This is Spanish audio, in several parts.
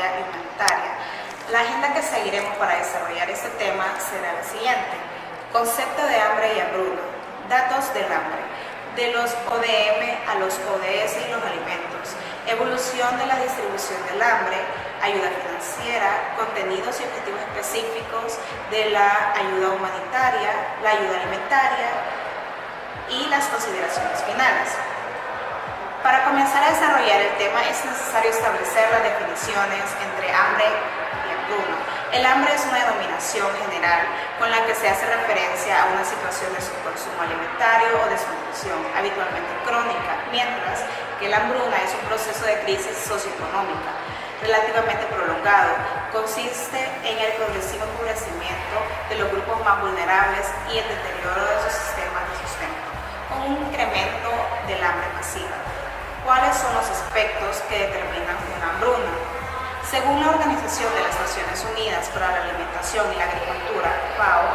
alimentaria y humanitaria. La agenda que seguiremos para desarrollar este tema será la siguiente: concepto de hambre y hambruna, datos del hambre, de los ODM a los ODS y los alimentos, evolución de la distribución del hambre, ayuda financiera, contenidos y objetivos específicos de la ayuda humanitaria, la ayuda alimentaria y las consideraciones finales. Para comenzar a desarrollar el tema es necesario establecer las definiciones entre hambre y hambruna. El hambre es una denominación general con la que se hace referencia a una situación de subconsumo alimentario o desnutrición, habitualmente crónica, mientras que la hambruna es un proceso de crisis socioeconómica relativamente prolongado. Consiste en el progresivo empobrecimiento de los grupos más vulnerables y el deterioro de sus sistemas de sustento, con un incremento del hambre masiva. ¿Cuáles son los aspectos que determinan una hambruna? Según la Organización de las Naciones Unidas para la Alimentación y la Agricultura, FAO,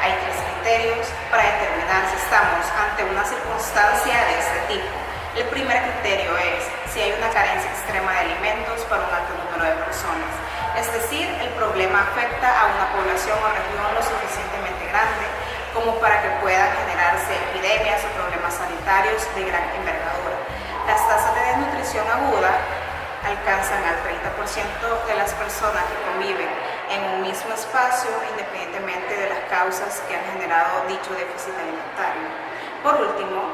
hay 3 criterios para determinar si estamos ante una circunstancia de este tipo. El primer criterio es si hay una carencia extrema de alimentos para un alto número de personas, es decir, el problema afecta a una población o región lo suficientemente grande como para que puedan generarse epidemias o problemas sanitarios de gran envergadura. Las tasas de desnutrición aguda alcanzan al 30% de las personas que conviven en un mismo espacio, independientemente de las causas que han generado dicho déficit alimentario. Por último,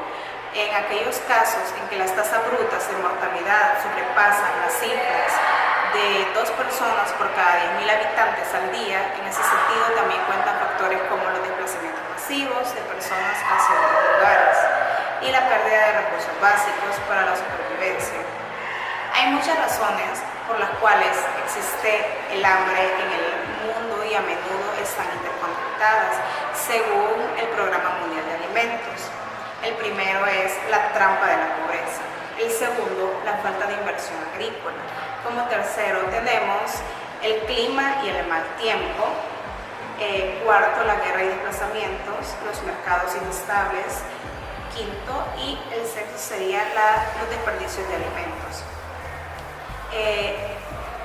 en aquellos casos en que las tasas brutas de mortalidad sobrepasan las cifras de 2 personas por cada 10.000 habitantes al día, en ese sentido también cuentan factores como los desplazamientos masivos de personas hacia otros lugares y la pérdida de recursos básicos para la supervivencia. Hay muchas razones por las cuales existe el hambre en el mundo y a menudo están interconectadas, según el Programa Mundial de Alimentos. El primero es la trampa de la pobreza. El segundo, la falta de inversión agrícola. Como tercero tenemos el clima y el mal tiempo. Cuarto, la guerra y desplazamientos, los mercados inestables. Quinto, y el sexto sería los desperdicios de alimentos.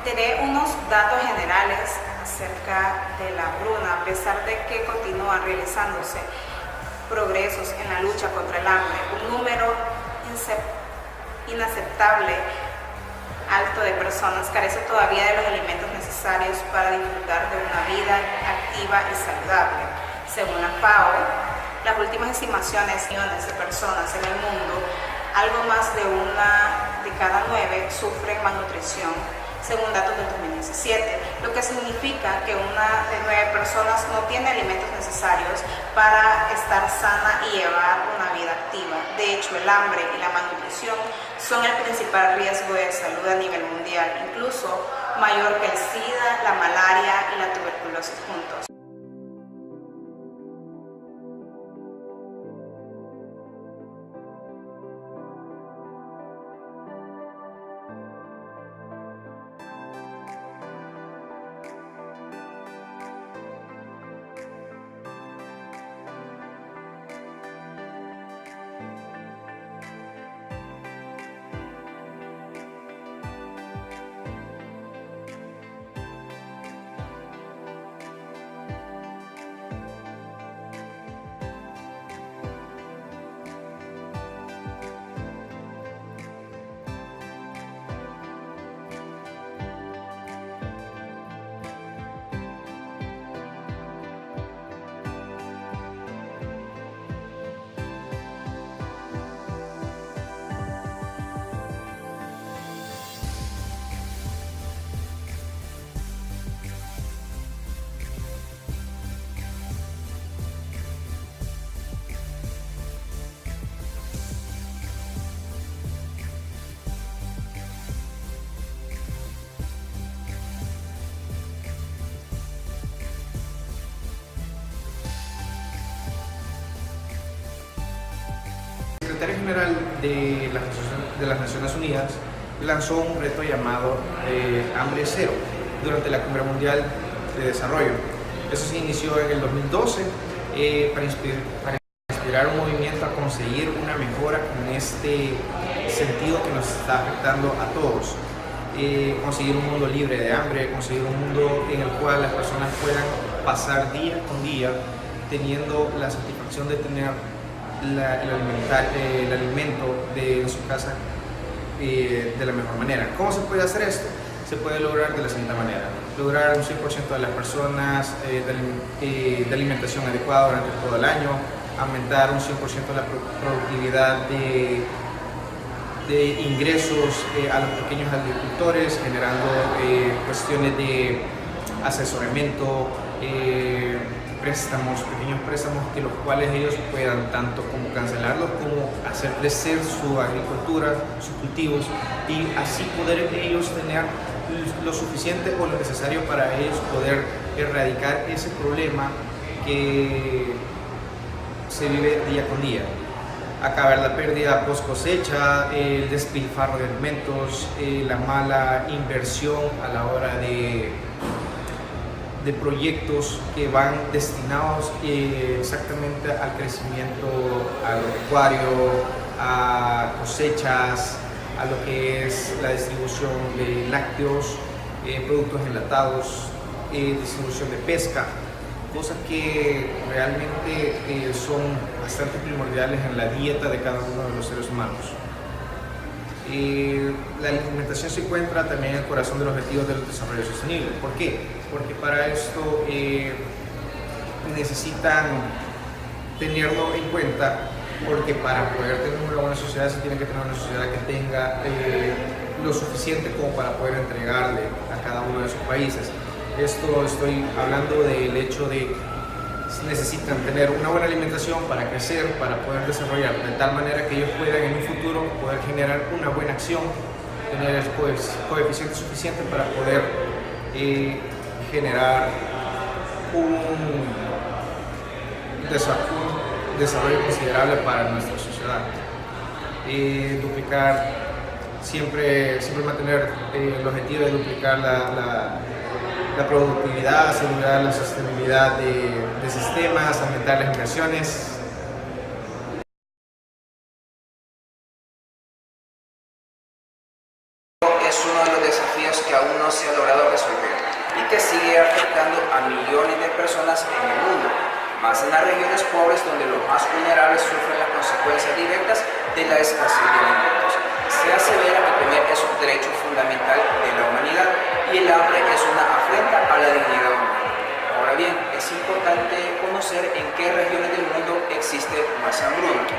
Daré unos datos generales acerca de la hambruna, a pesar de que continúan realizándose progresos en la lucha contra el hambre. Un número inaceptable alto de personas carece todavía de los alimentos necesarios para disfrutar de una vida activa y saludable. Según la FAO, las últimas estimaciones, millones de personas en el mundo, algo más de 1 de cada 9 sufren malnutrición, según datos del 2017, lo que significa que 1 de 9 personas no tiene alimentos necesarios para estar sana y llevar una vida activa. De hecho, el hambre y la malnutrición son el principal riesgo de salud a nivel mundial, incluso mayor que el SIDA, la malaria y la tuberculosis juntos. El secretario general de las Naciones Unidas lanzó un reto llamado Hambre Cero durante la Cumbre Mundial de Desarrollo. Eso se inició en el 2012 para inspirar un movimiento a conseguir una mejora en este sentido que nos está afectando a todos. conseguir un mundo libre de hambre, conseguir un mundo en el cual las personas puedan pasar día con día teniendo la satisfacción de tener el alimento de su casa de la mejor manera. ¿Cómo se puede hacer esto? Se puede lograr de la siguiente manera: lograr un 100% de las personas de alimentación adecuada durante todo el año, aumentar un 100% la productividad de ingresos a los pequeños agricultores, generando cuestiones de asesoramiento, pequeños préstamos, que los cuales ellos puedan tanto como cancelarlos como hacer crecer su agricultura, sus cultivos, y así poder ellos tener lo suficiente o lo necesario para ellos poder erradicar ese problema que se vive día con día. Acabar la pérdida post cosecha, el despilfarro de alimentos, la mala inversión a la hora de proyectos que van destinados exactamente al crecimiento agropecuario, a cosechas, a lo que es la distribución de lácteos, productos enlatados, distribución de pesca, cosas que realmente son bastante primordiales en la dieta de cada uno de los seres humanos. La alimentación se encuentra también en el corazón de los objetivos del desarrollo sostenible. ¿Por qué? Porque para esto necesitan tenerlo en cuenta, porque para poder tener una buena sociedad se tiene que tener una sociedad que tenga lo suficiente como para poder entregarle a cada uno de sus países. Esto estoy hablando del hecho de necesitan tener una buena alimentación para crecer, para poder desarrollar, de tal manera que ellos puedan en un futuro poder generar una buena acción, tener el coeficiente suficiente para poder generar un desarrollo considerable para nuestra sociedad. Duplicar, siempre mantener el objetivo de duplicar la productividad, asegurar la sostenibilidad de sistemas, aumentar las inversiones. Es uno de los desafíos que aún no se ha logrado resolver y que sigue afectando a millones de personas en el mundo, más en las regiones pobres donde los más vulnerables sufren las consecuencias directas de la escasez de alimentos. Se asevera que comer es un derecho fundamental de la humanidad y el hambre es una afrenta a la dignidad humana. Ahora bien, es importante conocer en qué regiones del mundo existe más hambruna.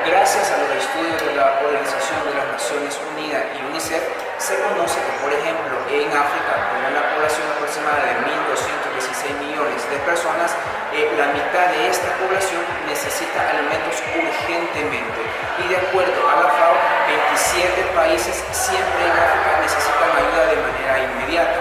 Gracias a los estudios de la Organización de las Naciones Unidas y UNICEF, se conoce que, por ejemplo, en África, con una población aproximada de 1.216 millones de personas, la mitad de esta población necesita alimentos urgentemente. Y de acuerdo a la FAO, 27 países siempre en África necesitan ayuda de manera inmediata.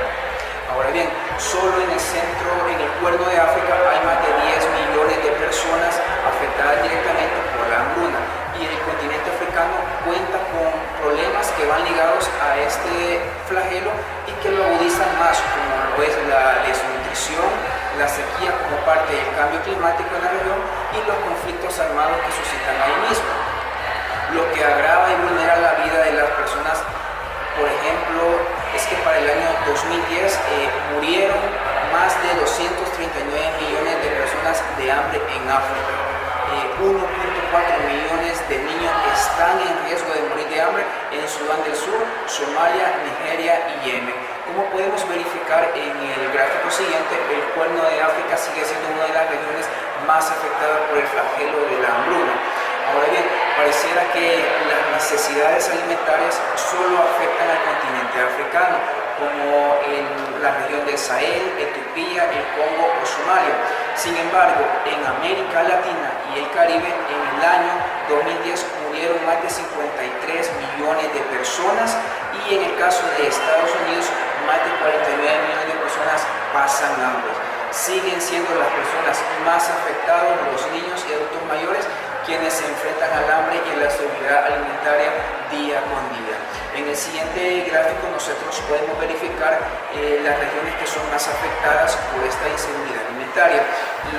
Ahora bien, solo en el centro, en el Cuerno de África, hay más de 10 millones de personas afectadas directamente por la hambruna, y el continente africano cuenta con problemas que van ligados a este flagelo y que lo agudizan más, como lo es la desnutrición, la sequía como parte del cambio climático en la región y los conflictos armados que suscitan ahí mismo, lo que agrava y vulnera la vida de las personas. Por ejemplo, es que para el año 2010 murieron más de 239 millones de personas de hambre en África. 1.4 millones de niños están en riesgo de morir de hambre en Sudán del Sur, Somalia, Nigeria y Yemen. Como podemos verificar en el gráfico siguiente, el Cuerno de África sigue siendo una de las regiones más afectadas por el flagelo de la hambruna. Ahora bien, pareciera que las necesidades alimentarias solo afectan al continente africano, como en la región del Sahel, Etiopía, el Congo o Somalia. Sin embargo, en América Latina y el Caribe, en el año 2010 murieron más de 53 millones de personas, y en el caso de Estados Unidos, más de 49 millones de personas pasan hambre. Siguen siendo las personas más afectadas, los niños y adultos mayores, quienes se enfrentan al hambre y a la seguridad alimentaria día con día. En el siguiente gráfico nosotros podemos verificar las regiones que son más afectadas por esta inseguridad alimentaria.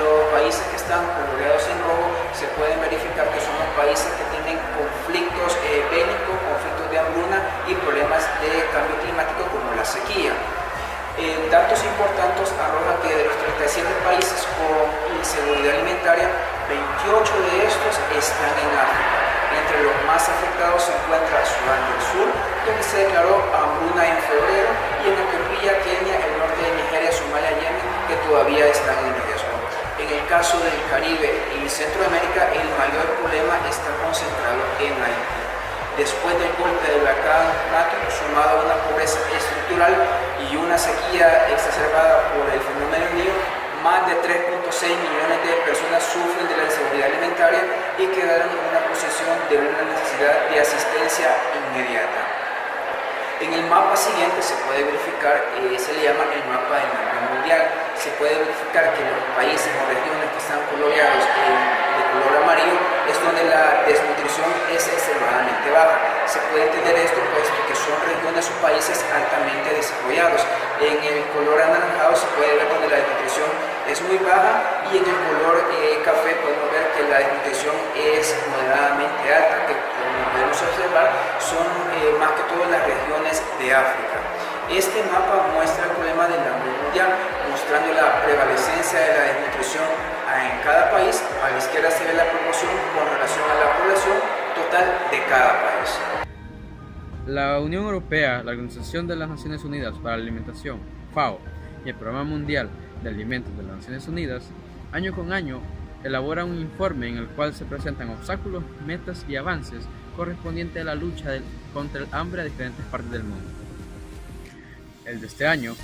Los países que están coloreados en rojo se pueden verificar que son los países que tienen conflictos bélicos, conflictos de hambruna y problemas de cambio climático como la sequía. Datos importantes arrojan que de los 37 países con inseguridad alimentaria, 28 de estos están en África. Entre los más afectados se encuentra Sudán del Sur, donde se declaró hambruna en febrero, y en Etiopía, Kenia, el norte de Nigeria, Somalia y Yemen, que todavía están en riesgo. En el caso del Caribe y Centroamérica, el mayor problema está concentrado en Haití. Después del golpe del huracán Matthew, sumado a una pobreza estructural y una sequía exacerbada por el fenómeno El Niño, más de 3.6 millones de personas sufren de la inseguridad alimentaria y quedaron en una posición de una necesidad de asistencia inmediata. En el mapa siguiente se puede verificar, se le llama el mapa del hambre mundial. Se puede verificar que los países o regiones que están coloreados de color amarillo es donde la desnutrición es extremadamente baja. Se puede entender esto puesto que son regiones o países altamente desarrollados. En el color anaranjado se puede ver donde la desnutrición es muy baja, y en el color café podemos ver que la desnutrición es moderadamente alta, que como podemos observar son más que todo las regiones de África. Este mapa muestra el problema del hambre mundial, mostrando la prevalecencia de la desnutrición en cada país. A la izquierda se ve la proporción con relación a la población total de cada país. La Unión Europea, la Organización de las Naciones Unidas para la Alimentación, FAO, y el Programa Mundial de Alimentos de las Naciones Unidas, año con año, elaboran un informe en el cual se presentan obstáculos, metas y avances correspondientes a la lucha contra el hambre a diferentes partes del mundo. El de este año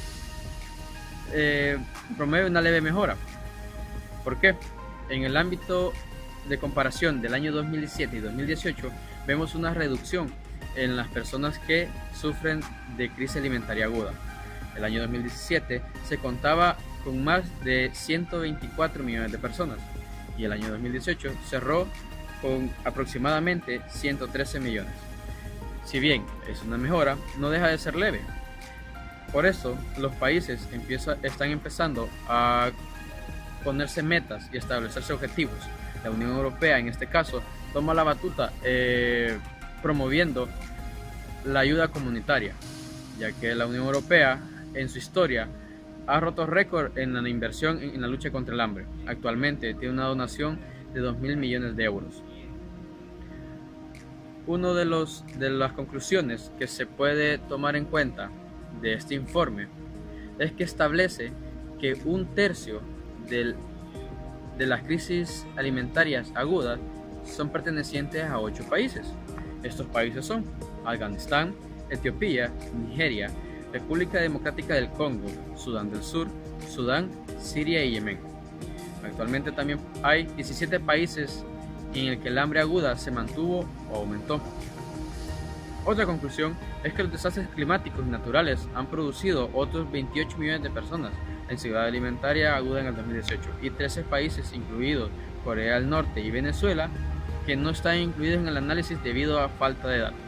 promueve una leve mejora. ¿Por qué? En el ámbito de comparación del año 2017 y 2018, vemos una reducción en las personas que sufren de crisis alimentaria aguda. El año 2017 se contaba con más de 124 millones de personas, y el año 2018 cerró con aproximadamente 113 millones. Si bien es una mejora, no deja de ser leve. Por eso los países están empezando a ponerse metas y establecerse objetivos. La Unión Europea, en este caso, toma la batuta promoviendo la ayuda comunitaria, ya que la Unión Europea en su historia ha roto récord en la inversión en la lucha contra el hambre. Actualmente tiene una donación de 2.000 millones de euros. Una de las conclusiones que se puede tomar en cuenta de este informe es que establece que 1/3 de las crisis alimentarias agudas son pertenecientes a 8 países. Estos países son Afganistán, Etiopía, Nigeria, República Democrática del Congo, Sudán del Sur, Sudán, Siria y Yemen. Actualmente también hay 17 países en el que el hambre aguda se mantuvo o aumentó. Otra conclusión es que los desastres climáticos y naturales han producido otros 28 millones de personas en inseguridad alimentaria aguda en el 2018, y 13 países, incluidos Corea del Norte y Venezuela, que no están incluidos en el análisis debido a falta de datos.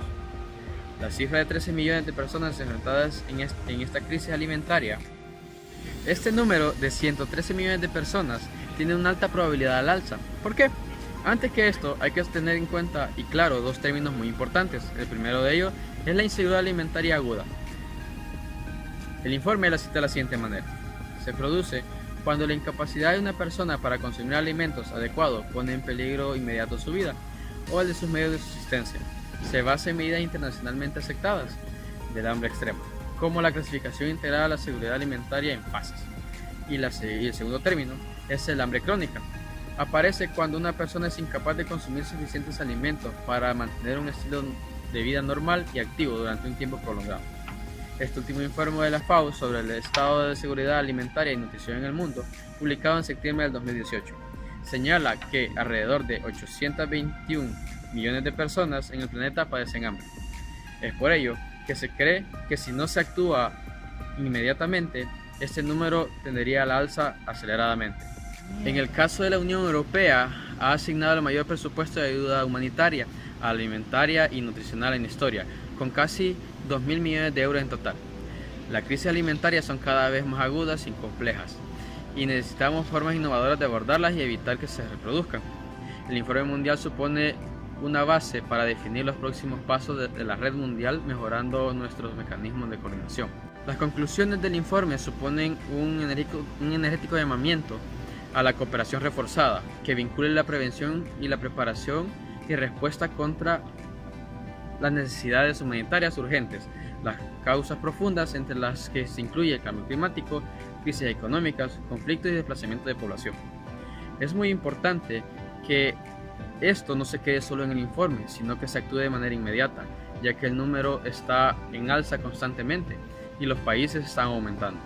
La cifra de 13 millones de personas enfrentadas en esta crisis alimentaria. Este número de 113 millones de personas tiene una alta probabilidad al alza. ¿Por qué? Antes que esto, hay que tener en cuenta y claro 2 términos muy importantes. El primero de ellos es la inseguridad alimentaria aguda. El informe la cita de la siguiente manera: se produce cuando la incapacidad de una persona para consumir alimentos adecuados pone en peligro inmediato su vida o el de sus medios de subsistencia. Se basa en medidas internacionalmente aceptadas del hambre extrema, como la clasificación integrada de la seguridad alimentaria en fases. Y el segundo término es el hambre crónica. Aparece cuando una persona es incapaz de consumir suficientes alimentos para mantener un estilo de vida normal y activo durante un tiempo prolongado. Este último informe de la FAO sobre el estado de seguridad alimentaria y nutrición en el mundo, publicado en septiembre del 2018, señala que alrededor de 821 millones de personas en el planeta padecen hambre. Es por ello que se cree que si no se actúa inmediatamente, este número tendería a la alza aceleradamente. En el caso de la Unión Europea, ha asignado el mayor presupuesto de ayuda humanitaria, alimentaria y nutricional en la historia, con casi 2.000 millones de euros en total. Las crisis alimentarias son cada vez más agudas y complejas, y necesitamos formas innovadoras de abordarlas y evitar que se reproduzcan. El informe mundial supone una base para definir los próximos pasos de la red mundial, mejorando nuestros mecanismos de coordinación. Las conclusiones del informe suponen un energético llamamiento a la cooperación reforzada, que vincule la prevención y la preparación y respuesta contra las necesidades humanitarias urgentes, las causas profundas entre las que se incluye el cambio climático, crisis económicas, conflictos y desplazamiento de población. Es muy importante que esto no se quede solo en el informe, sino que se actúe de manera inmediata, ya que el número está en alza constantemente y los países están aumentando.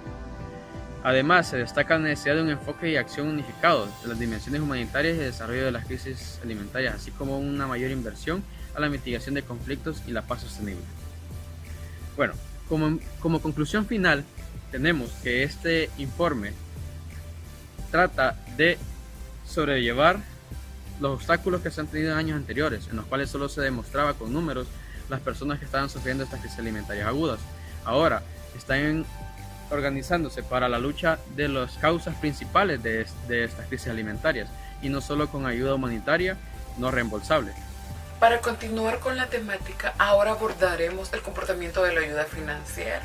Además, se destaca la necesidad de un enfoque y acción unificado de las dimensiones humanitarias y desarrollo de las crisis alimentarias, así como una mayor inversión a la mitigación de conflictos y la paz sostenible. Bueno, como conclusión final, tenemos que este informe trata de sobrellevar los obstáculos que se han tenido en años anteriores, en los cuales solo se demostraba con números las personas que estaban sufriendo estas crisis alimentarias agudas. Ahora están organizándose para la lucha de las causas principales de estas crisis alimentarias, y no solo con ayuda humanitaria no reembolsable. Para continuar con la temática, ahora abordaremos el comportamiento de la ayuda financiera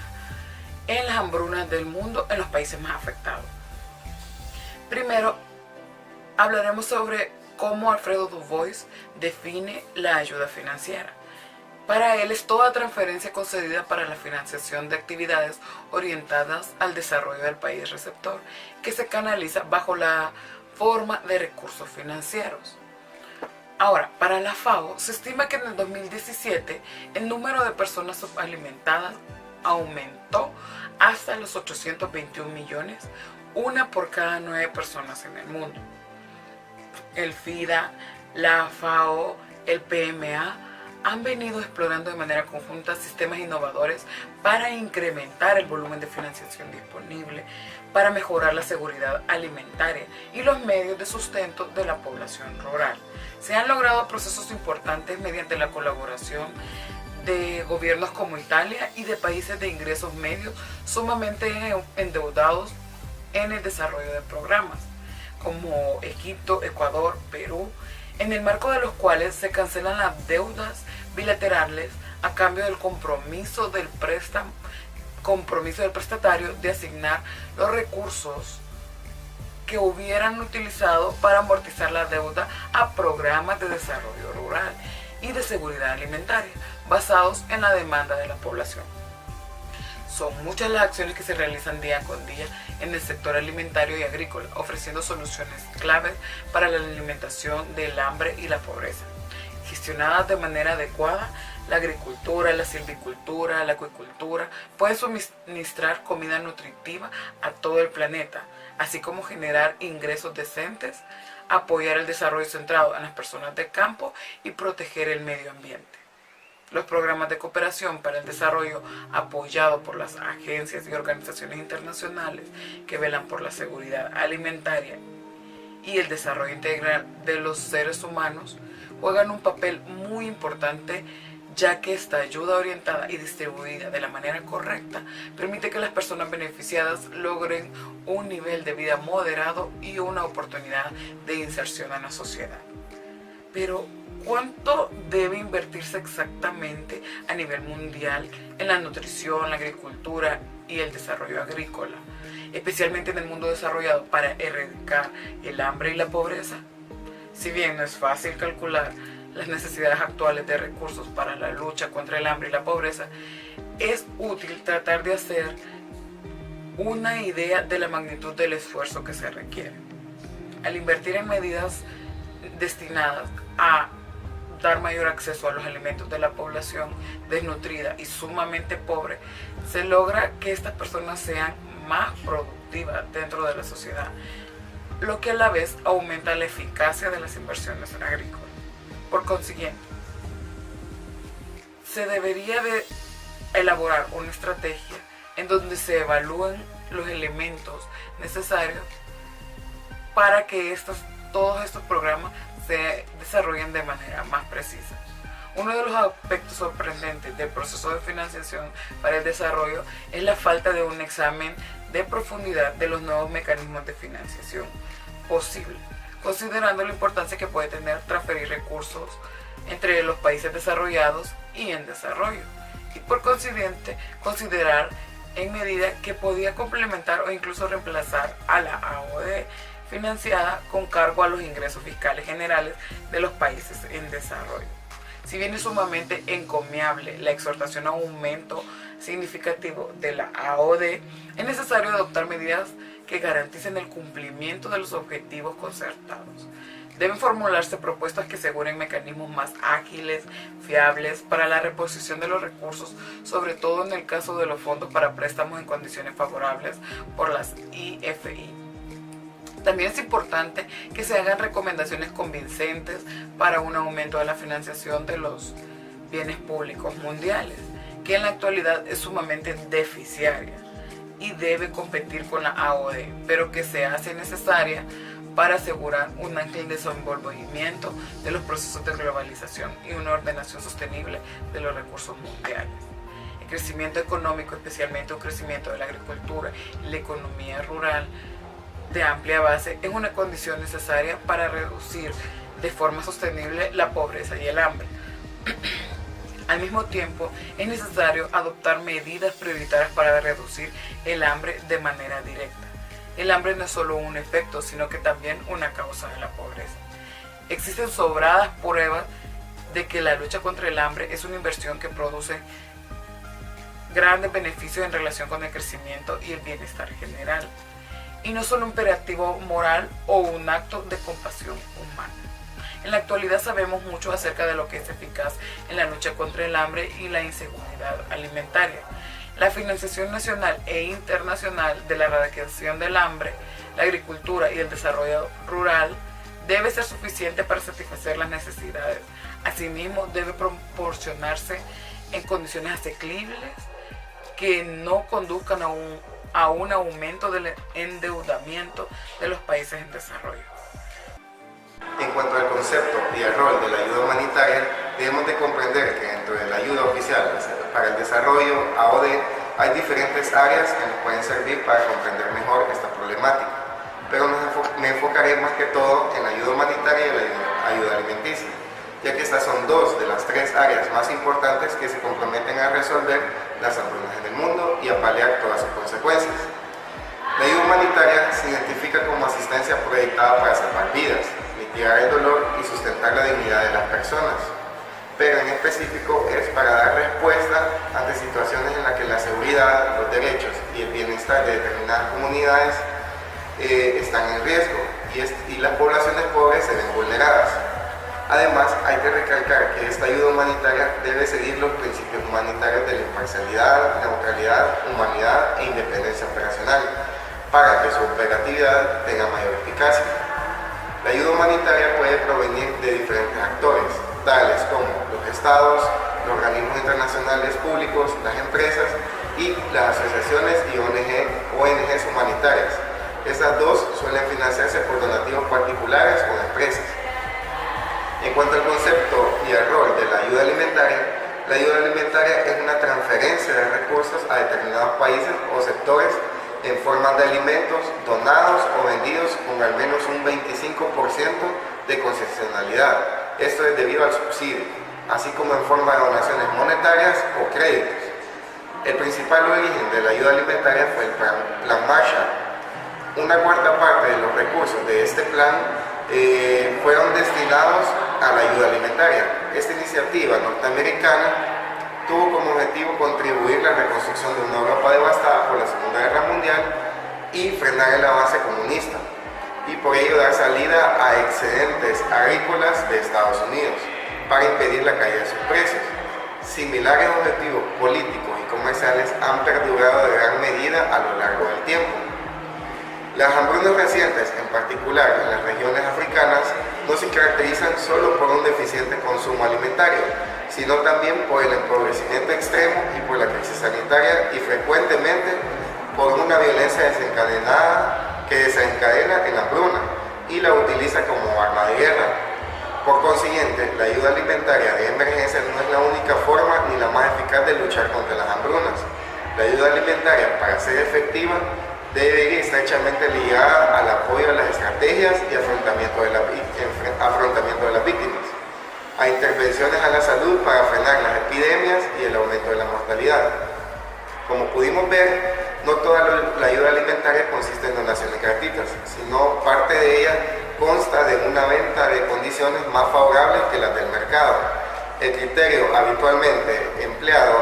en las hambrunas del mundo en los países más afectados. Primero, hablaremos sobre cómo Alfredo Dubois define la ayuda financiera. Para él es toda transferencia concedida para la financiación de actividades orientadas al desarrollo del país receptor, que se canaliza bajo la forma de recursos financieros. Ahora, para la FAO se estima que en el 2017 el número de personas subalimentadas aumentó hasta los 821 millones, una por cada 9 personas en el mundo. El FIDA, la FAO, el PMA han venido explorando de manera conjunta sistemas innovadores para incrementar el volumen de financiación disponible, para mejorar la seguridad alimentaria y los medios de sustento de la población rural. Se han logrado procesos importantes mediante la colaboración de gobiernos como Italia y de países de ingresos medios sumamente endeudados en el desarrollo de programas, como Egipto, Ecuador, Perú, en el marco de los cuales se cancelan las deudas bilaterales a cambio del compromiso del prestatario de asignar los recursos que hubieran utilizado para amortizar la deuda a programas de desarrollo rural y de seguridad alimentaria basados en la demanda de la población. Son muchas las acciones que se realizan día con día en el sector alimentario y agrícola, ofreciendo soluciones claves para la alimentación del hambre y la pobreza. Gestionadas de manera adecuada, la agricultura, la silvicultura, la acuicultura pueden suministrar comida nutritiva a todo el planeta, así como generar ingresos decentes, apoyar el desarrollo centrado en las personas de campo y proteger el medio ambiente. Los programas de cooperación para el desarrollo apoyados por las agencias y organizaciones internacionales que velan por la seguridad alimentaria y el desarrollo integral de los seres humanos juegan un papel muy importante, ya que esta ayuda orientada y distribuida de la manera correcta permite que las personas beneficiadas logren un nivel de vida moderado y una oportunidad de inserción en la sociedad. Pero, ¿cuánto debe invertirse exactamente a nivel mundial en la nutrición, la agricultura y el desarrollo agrícola, especialmente en el mundo desarrollado, para erradicar el hambre y la pobreza? Si bien no es fácil calcular las necesidades actuales de recursos para la lucha contra el hambre y la pobreza, es útil tratar de hacer una idea de la magnitud del esfuerzo que se requiere. Al invertir en medidas destinadas a dar mayor acceso a los alimentos de la población desnutrida y sumamente pobre, se logra que estas personas sean más productivas dentro de la sociedad, lo que a la vez aumenta la eficacia de las inversiones agrícolas. Por consiguiente, se debería de elaborar una estrategia en donde se evalúen los elementos necesarios para que todos estos programas se desarrollen de manera más precisa. Uno de los aspectos sorprendentes del proceso de financiación para el desarrollo es la falta de un examen de profundidad de los nuevos mecanismos de financiación posible, considerando la importancia que puede tener transferir recursos entre los países desarrollados y en desarrollo, y por consiguiente considerar en medida que podía complementar o incluso reemplazar a la AOD financiada con cargo a los ingresos fiscales generales de los países en desarrollo. Si bien es sumamente encomiable la exhortación a un aumento significativo de la AOD, es necesario adoptar medidas que garanticen el cumplimiento de los objetivos concertados. Deben formularse propuestas que aseguren mecanismos más ágiles, fiables para la reposición de los recursos, sobre todo en el caso de los fondos para préstamos en condiciones favorables por las IFI. También es importante que se hagan recomendaciones convincentes para un aumento de la financiación de los bienes públicos mundiales, que en la actualidad es sumamente deficitaria y debe competir con la AOD, pero que se hace necesaria para asegurar un ágil desenvolvimiento de los procesos de globalización y una ordenación sostenible de los recursos mundiales. El crecimiento económico, especialmente un crecimiento de la agricultura y la economía rural de amplia base, es una condición necesaria para reducir de forma sostenible la pobreza y el hambre. Al mismo tiempo, es necesario adoptar medidas prioritarias para reducir el hambre de manera directa. El hambre no es solo un efecto, sino que también una causa de la pobreza. Existen sobradas pruebas de que la lucha contra el hambre es una inversión que produce grandes beneficios en relación con el crecimiento y el bienestar general, y no solo un imperativo moral o un acto de compasión humana. En la actualidad sabemos mucho acerca de lo que es eficaz en la lucha contra el hambre y la inseguridad alimentaria. La financiación nacional e internacional de la erradicación del hambre, la agricultura y el desarrollo rural debe ser suficiente para satisfacer las necesidades. Asimismo, debe proporcionarse en condiciones asequibles que no conduzcan a un aumento del endeudamiento de los países en desarrollo. En cuanto al concepto y el rol de la ayuda humanitaria, debemos de comprender que dentro de la ayuda oficial para el desarrollo, AOD, hay diferentes áreas que nos pueden servir para comprender mejor esta problemática, pero me enfocaré más que todo en la ayuda humanitaria y la ayuda alimenticia, ya que estas son dos de las tres áreas más importantes que se comprometen a resolver las hambrunas en el mundo y a paliar todas sus consecuencias. La ayuda humanitaria se identifica como asistencia proyectada para salvar vidas, mitigar el dolor y sustentar la dignidad de las personas, pero en específico es para dar respuesta ante situaciones en las que la seguridad, los derechos y el bienestar de determinadas comunidades están en riesgo y las poblaciones pobres se ven vulneradas. Además, hay que recalcar que esta ayuda humanitaria debe seguir los principios humanitarios de la imparcialidad, neutralidad, humanidad e independencia operacional, para que su operatividad tenga mayor eficacia. La ayuda humanitaria puede provenir de diferentes actores, tales como los estados, los organismos internacionales públicos, las empresas y las asociaciones y ONGs humanitarias. Estas dos suelen financiarse por donativos particulares o de empresas. En cuanto al concepto y al rol de la ayuda alimentaria es una transferencia de recursos a determinados países o sectores en forma de alimentos donados o vendidos con al menos un 25% de concesionalidad. Esto es debido al subsidio, así como en forma de donaciones monetarias o créditos. El principal origen de la ayuda alimentaria fue el Plan Marshall. Una cuarta parte de los recursos de este plan fueron destinados a la ayuda alimentaria. Esta iniciativa norteamericana tuvo como objetivo contribuir a la reconstrucción de una Europa devastada por la Segunda Guerra Mundial y frenar el avance comunista, y por ello dar salida a excedentes agrícolas de Estados Unidos para impedir la caída de sus precios. Similares objetivos políticos y comerciales han perdurado de gran medida a lo largo del tiempo. Las hambrunas recientes, en particular en las regiones africanas, no se caracterizan solo por un deficiente consumo alimentario, sino también por el empobrecimiento extremo y por la crisis sanitaria, y frecuentemente por una violencia desencadenada que desencadena en hambruna y la utiliza como arma de guerra. Por consiguiente, la ayuda alimentaria de emergencia no es la única forma ni la más eficaz de luchar contra las hambrunas. La ayuda alimentaria, para ser efectiva, debe ir estrechamente ligada al apoyo a las estrategias y afrontamiento de las víctimas. a intervenciones a la salud para frenar las epidemias y el aumento de la mortalidad. Como pudimos ver, no toda la ayuda alimentaria consiste en donaciones gratuitas, sino parte de ella consta de una venta de condiciones más favorables que las del mercado. El criterio habitualmente empleado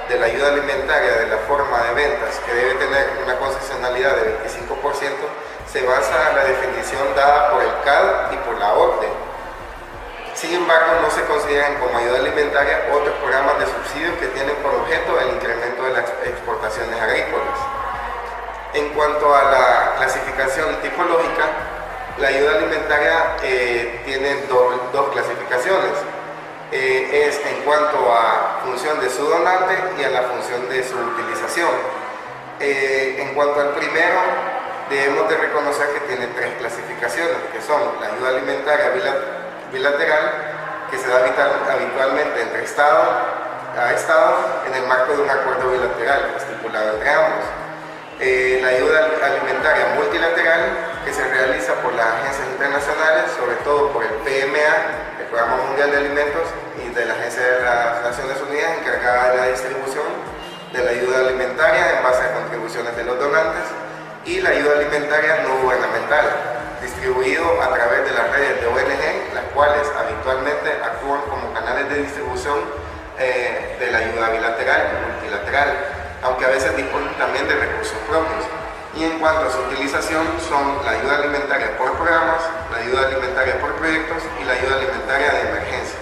de la ayuda alimentaria de la forma de ventas, que debe tener una concesionalidad de 25%, se basa en la definición dada por el CAD y por la OCDE. Sin embargo, no se consideran como ayuda alimentaria otros programas de subsidio que tienen por objeto el incremento de las exportaciones agrícolas. En cuanto a la clasificación tipológica, la ayuda alimentaria tiene dos clasificaciones. Es en cuanto a función de su donante y a la función de su utilización. En cuanto al primero, debemos de reconocer que tiene tres clasificaciones, que son la ayuda alimentaria bilateral, que se da habitualmente entre Estado a Estado en el marco de un acuerdo bilateral estipulado entre ambos. La ayuda alimentaria multilateral, que se realiza por las agencias internacionales, sobre todo por el PMA, el Programa Mundial de Alimentos, y de la Agencia de las Naciones Unidas encargada de la distribución de la ayuda alimentaria en base a contribuciones de los donantes, y la ayuda alimentaria no gubernamental, distribuido a través de las redes de ONG, las cuales habitualmente actúan como canales de distribución de la ayuda bilateral y multilateral, aunque a veces disponen también de recursos propios. Y en cuanto a su utilización, son la ayuda alimentaria por programas, la ayuda alimentaria por proyectos y la ayuda alimentaria de emergencia.